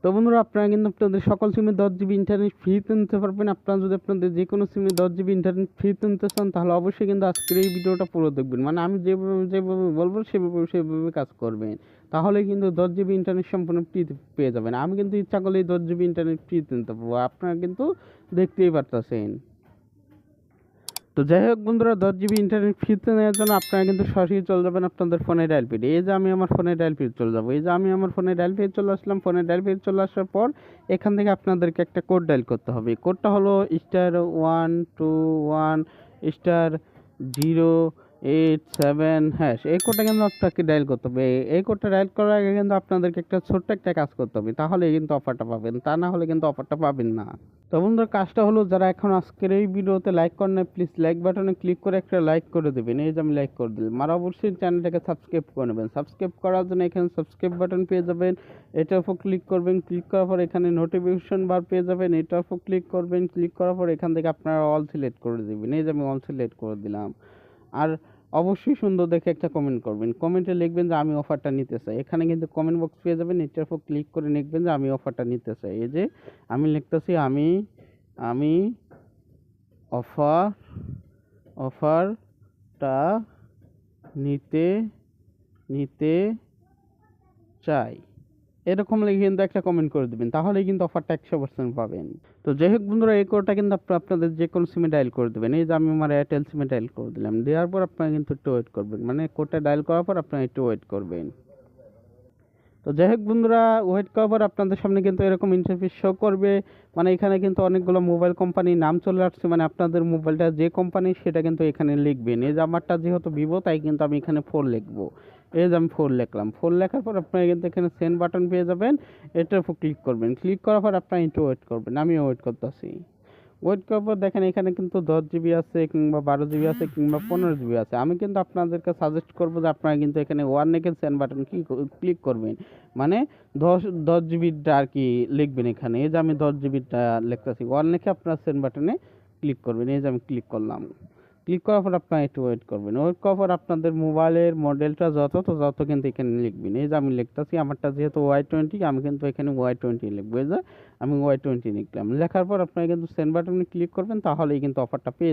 তো বন্ধুরা, আপনারা কিন্তু আপনাদের সকল সিমে 10 জিবি ইন্টারনেট ফ্রিতে নিতে পারবেন। আপনারা যদি আপনাদের যে কোনো সিমে 10 জিবি ইন্টারনেট ফ্রিতে নিতে চান, তাহলে অবশ্যই কিন্তু আজকের এই ভিডিওটা পুরো দেখবেন। মানে আমি যেভাবে বলবো সেভাবে কাজ করবেন, তাহলে কিন্তু 10 জিবি ইন্টারনেট সম্পূর্ণ ফ্রিতে পেয়ে যাবেন। আমি কিন্তু ইচ্ছা করলেই 10 জিবি ইন্টারনেট ফ্রিতে নিতে পারবো, আপনারা কিন্তু দেখতেই পারতেছেন। তো যাই হোক বন্ধুরা, 10 জিবি ইন্টারনেট ফ্রিতে নেওয়ার জন্য আপনারা কিন্তু সরাসরি চলে যাবেন আপনাদের ফোনে ডায়াল পেডে। এই যে আমি আমার ফোনে ডায়াল পেড চলে যাবো, এই যে আমি আমার ফোনে ডায়াল পেড চলে আসলাম। ফোনে ডায়াল পেড চলে আসার পর এখান থেকে আপনাদেরকে একটা কোড ডায়াল করতে হবে। কোডটা হলো *121*087#। এই কোডটা কিন্তু আপনাকে ডায়াল করতে হবে। এই কোডটা ডায়াল করার আগে কিন্তু আপনাদেরকে একটা ছোট্ট একটা কাজ করতে হবে, তাহলে কিন্তু অফারটা পাবেন, তা না হলে কিন্তু অফারটা পাবেন না। তো বন্ধুরা, কাজটা হলো, যারা এখন আজকের এই ভিডিওতে লাইক করেন না, প্লিজ লাইক বাটনে ক্লিক করে একটা লাইক করে দেবেন। এই যে আমি লাইক করে দিলাম। আর অবশ্যই চ্যানেলটাকে সাবস্ক্রাইব করে নেবেন। সাবস্ক্রাইব করার জন্য এখানে সাবস্ক্রাইব বাটন পেয়ে যাবেন, এটার উপর ক্লিক করবেন। ক্লিক করার পর এখানে নোটিফিকেশন বার পেয়ে যাবেন, এটার উপর ক্লিক করবেন। ক্লিক করার পর এখান থেকে আপনারা অল সিলেক্ট করে দেবেন। এই যে আমি অল সিলেক্ট করে দিলাম। আর অবশ্যই সুন্দর দেখে একটা কমেন্ট করবেন। কমেন্টে লিখবেন যে আমি অফারটা নিতে চাই। এখানে কিন্তু কমেন্ট বক্স পেয়ে যাবেন, এটার উপর ক্লিক করে লিখবেন যে আমি অফারটা নিতে চাই। এই যে আমি লিখতেছি, আমি অফার অফারটা নিতে নিতে চাই। এরকম লিখে কিন্তু একটা কমেন্ট করে দিবেন, তাহলেই কিন্তু অফারটা 100% পাবেন। তো যাই হোক বন্ধুরা, এই কোডটা কিন্তু আপনাদের যে কোনো সিমে ডায়াল করে দেবেন। এই যে আমি আমার এয়ারটেল সিমে ডায়াল করে দিলাম। দেওয়ার পর আপনারা কিন্তু একটু ওয়েট করবেন, মানে কোডটা ডায়াল করার পর আপনারা একটু ওয়েট করবেন। তো যাই হোক বন্ধুরা, ওয়েট করার পর আপনাদের সামনে কিন্তু এরকম ইন্টারফেস শো করবে। মানে এখানে কিন্তু অনেকগুলো মোবাইল কোম্পানির নাম চলে আসছে, মানে আপনাদের মোবাইলটা যে কোম্পানি সেটা কিন্তু এখানে লিখবেন। এই যে আমারটা যেহেতু ভিভো, তাই কিন্তু আমি এখানে 4 লিখবো। এই যে আমি 4 লিখলাম। 4 লেখার পর আপনারা কিন্তু এখানে সেন্ড বাটন পেয়ে যাবেন, এটার উপর ক্লিক করবেন। ক্লিক করার পর আপনারা একটু ওয়েট করবেন, আমিও ওয়েট করতেছি। ওয়েট করার পর দেখেন এখানে কিন্তু 10 জিবি আছে, কিংবা 12 জিবি আছে, কিংবা 15 জিবি আছে। আমি কিন্তু আপনাদেরকে সাজেস্ট করবো যে আপনারা কিন্তু এখানে ওয়ান লিখে সেন্ড বাটন ক্লিক করবেন, মানে দশ জিবিটা আর কি লিখবেন এখানে। এই যে আমি 10 জিবিটা লিখতেছি, ওয়ান লিখে আপনারা সেন্ড বাটনে ক্লিক করবেন। এই যে আমি ক্লিক করলাম। ক্লিক করার পর আপনারা একটু ওয়েট করবেন। ওয়েট করার পর আপনাদের মোবাইলের মডেলটা যত কিন্তু এখানে লিখবেন। এই যে আমি লিখতেছি, আমারটা যেহেতু Y20, আমি কিন্তু এখানে Y20 লিখবো। এই যে আমি Y20 লিখলাম। লেখার পর আপনারা কিন্তু সেন্ড বাটনে ক্লিক করবেন, তাহলেই কিন্তু অফারটা পেয়ে